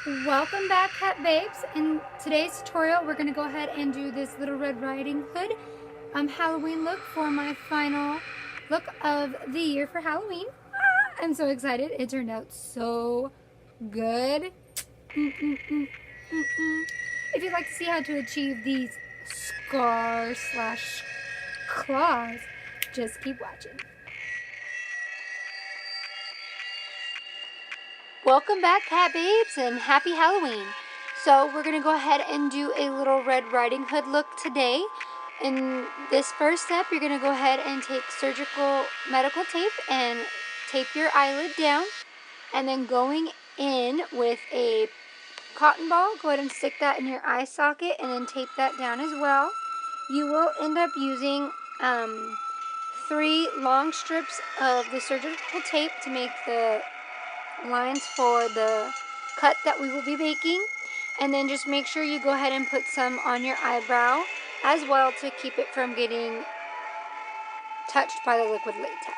Welcome back, Cat Babes. In today's tutorial, we're going to go ahead and do this Little Red Riding Hood Halloween look for my final look of the year for Halloween. I'm so excited. It turned out so good. If you'd like to see how to achieve these scars/claws, just keep watching. Welcome back, Cat Babes, and happy Halloween. So we're going to go ahead and do a Little Red Riding Hood look today. In this first step, you're going to go ahead and take surgical medical tape and tape your eyelid down. And then going in with a cotton ball, go ahead and stick that in your eye socket and then tape that down as well. You will end up using 3 long strips of the surgical tape to make the lines for the cut that we will be making, and then just make sure you go ahead and put some on your eyebrow as well to keep it from getting touched by the liquid latex.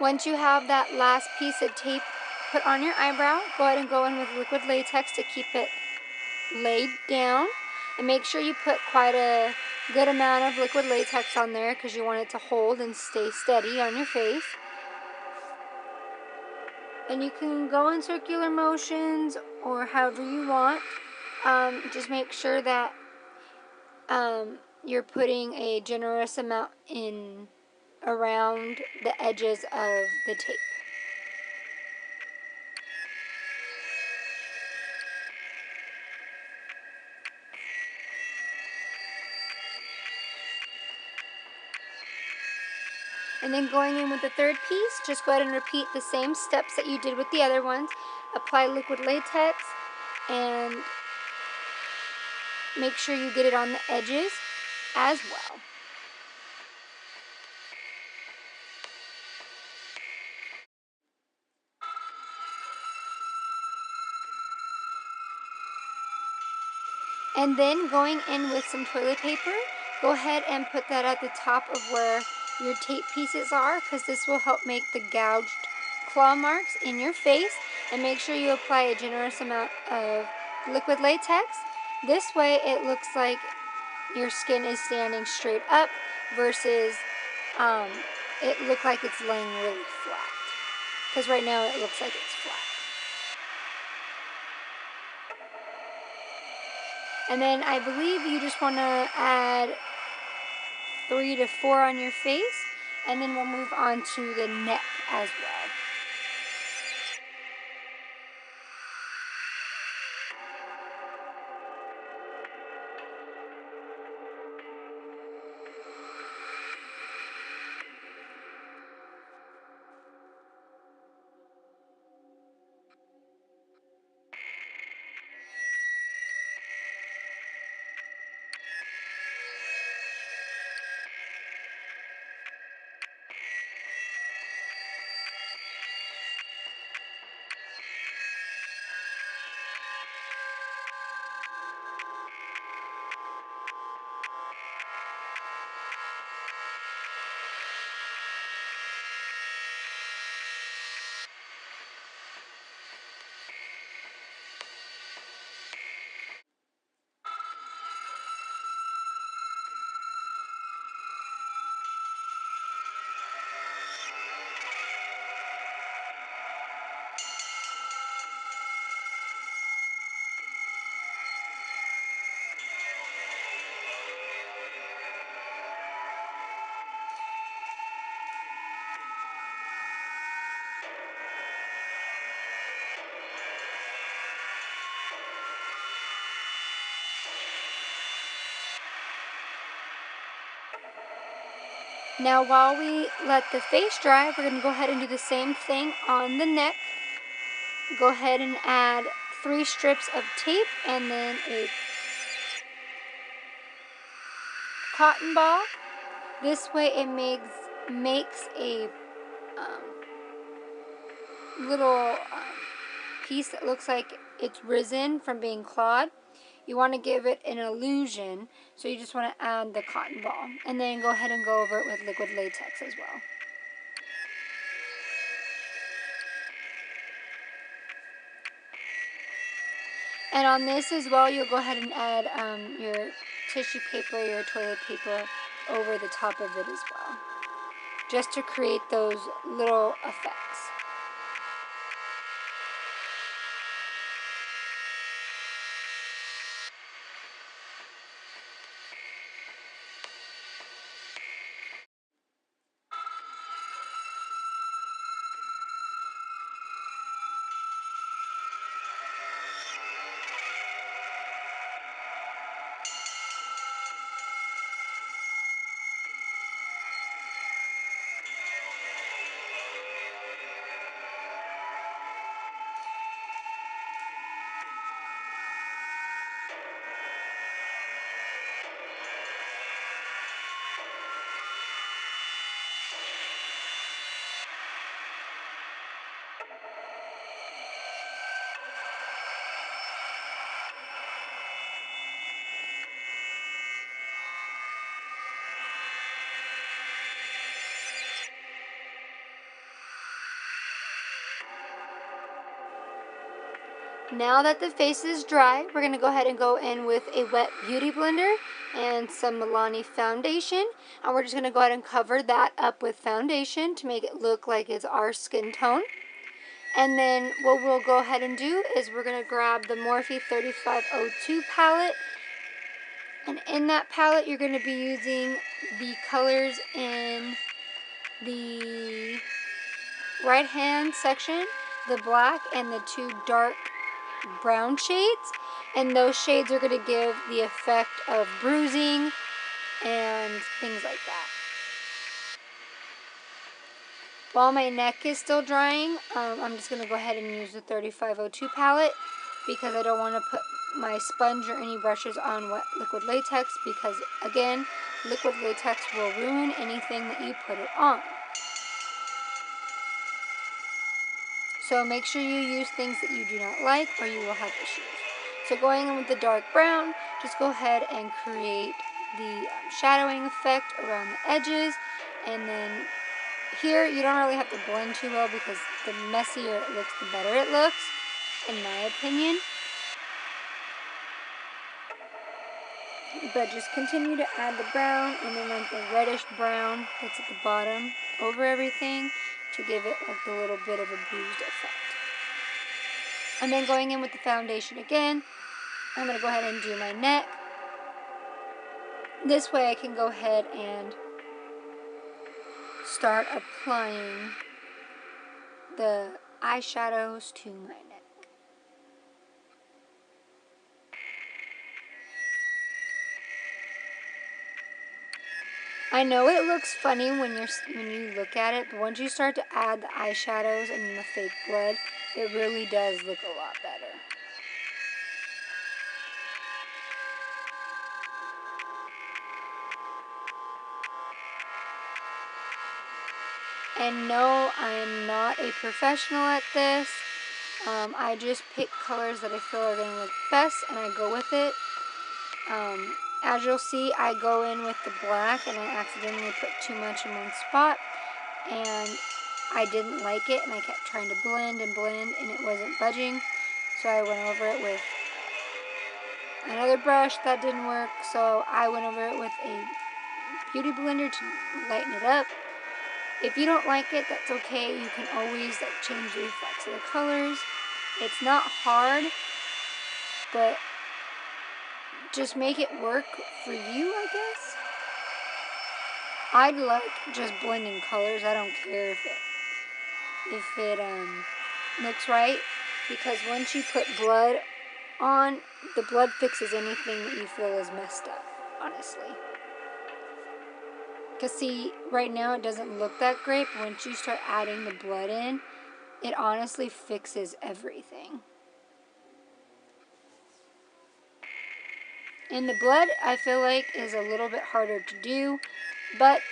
Once you have that last piece of tape put on your eyebrow, go ahead and go in with liquid latex to keep it laid down, and make sure you put quite a good amount of liquid latex on there because you want it to hold and stay steady on your face. And you can go in circular motions or however you want. Just make sure that you're putting a generous amount in around the edges of the tape. And then going in with the third piece, just go ahead and repeat the same steps that you did with the other ones. Apply liquid latex and make sure you get it on the edges as well. And then going in with some toilet paper, go ahead and put that at the top of where your tape pieces are, because this will help make the gouged claw marks in your face. And make sure you apply a generous amount of liquid latex. This way it looks like your skin is standing straight up versus it look like it's laying really flat. Because right now it looks like it's flat. And then I believe you just want to add 3 to 4 on your face, and then we'll move on to the neck as well. Now while we let the face dry, we're going to go ahead and do the same thing on the neck. Go ahead and add 3 strips of tape and then a cotton ball. This way it makes a little piece that looks like it's risen from being clawed. you want to give it an illusion, so you just want to add the cotton ball. And then go ahead and go over it with liquid latex as well. And on this as well, you'll go ahead and add your tissue paper, your toilet paper over the top of it as well, just to create those little effects. Now that the face is dry, we're going to go ahead and go in with a wet beauty blender and some Milani foundation. And we're just going to go ahead and cover that up with foundation to make it look like it's our skin tone. And then what we'll go ahead and do is we're going to grab the Morphe 3502 palette. And in that palette, you're going to be using the colors in the right-hand section, the black and the two dark brown shades, and those shades are going to give the effect of bruising and things like that. While my neck is still drying, I'm just going to go ahead and use the 3502 palette because I don't want to put my sponge or any brushes on wet liquid latex, because again, liquid latex will ruin anything that you put it on. So make sure you use things that you do not like or you will have issues. So going in with the dark brown, just go ahead and create the shadowing effect around the edges. And then here, you don't really have to blend too well because the messier it looks, the better it looks, in my opinion. But just continue to add the brown and then like the reddish brown that's at the bottom over everything to give it like a little bit of a bruised effect. And then going in with the foundation again, I'm going to go ahead and do my neck. This way I can go ahead and start applying the eyeshadows to my neck. I know it looks funny when you look at it, but once you start to add the eyeshadows and the fake blood, it really does look a lot better. And no, I am not a professional at this. I just pick colors that I feel are going to look best, and I go with it. As you'll see, I go in with the black, and I accidentally put too much in one spot, and I didn't like it, and I kept trying to blend, and it wasn't budging. So I went over it with another brush. That didn't work, so I went over it with a beauty blender to lighten it up. If you don't like it, that's okay. You can always change the effects of the colors. It's not hard, but just make it work for you, I guess. I like just blending colors. I don't care if it looks right, because once you put blood on, the blood fixes anything that you feel is messed up, honestly. Because see, right now it doesn't look that great, but once you start adding the blood in, it honestly fixes everything. And the blood, I feel like, is a little bit harder to do, but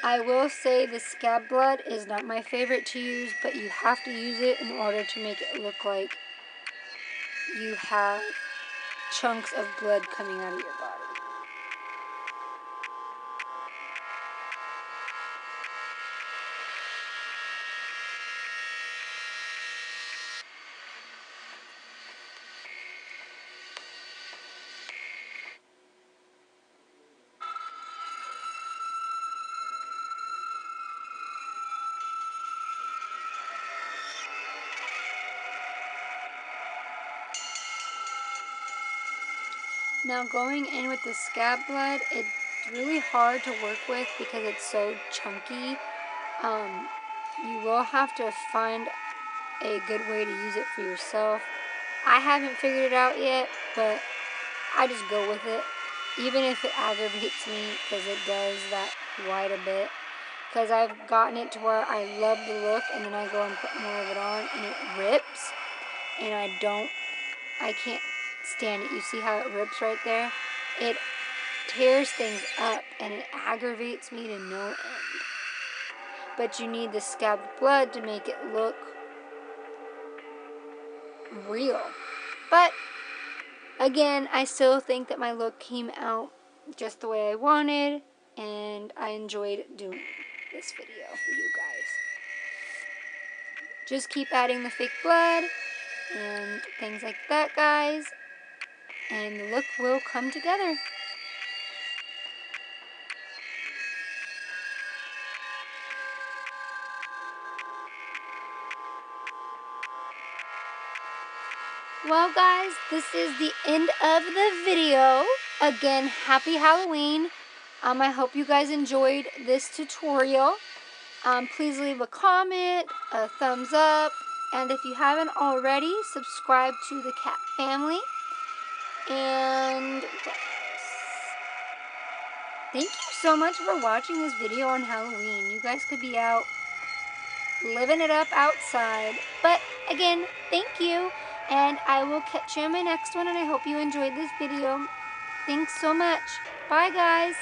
I will say the scab blood is not my favorite to use, but you have to use it in order to make it look like you have chunks of blood coming out of your body. Now going in with the scab blood, it's really hard to work with because it's so chunky. You will have to find a good way to use it for yourself. I haven't figured it out yet, but I just go with it. Even if it aggravates me, because it does that quite a bit. Because I've gotten it to where I love the look, and then I go and put more of it on, and it rips. And I can't stand it. You see how it rips right there? It tears things up, and it aggravates me to no end. But you need the scabbed blood to make it look real. But again, I still think that my look came out just the way I wanted, and I enjoyed doing this video for you guys. Just keep adding the fake blood and things like that, guys, and the look will come together. Well, guys, this is the end of the video. Again, happy Halloween. I hope you guys enjoyed this tutorial. Please leave a comment, a thumbs up, and if you haven't already, subscribe to the cat family. And thank you so much for watching this video on Halloween. You guys could be out living it up outside. But again, thank you. And I will catch you in my next one, and I hope you enjoyed this video. Thanks so much. Bye, guys.